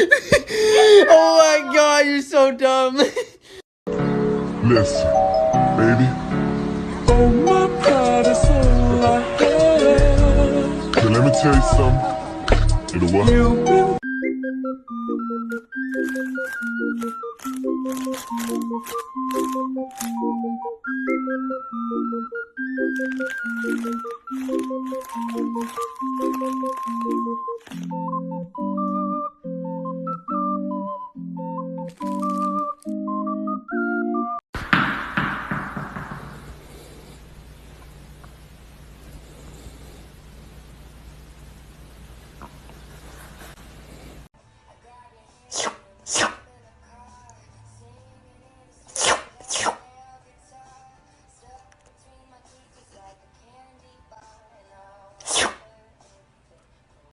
Oh my god, you're so dumb. Listen, baby. Oh, my pride is all I have. So let me tell you something. You know what? You've been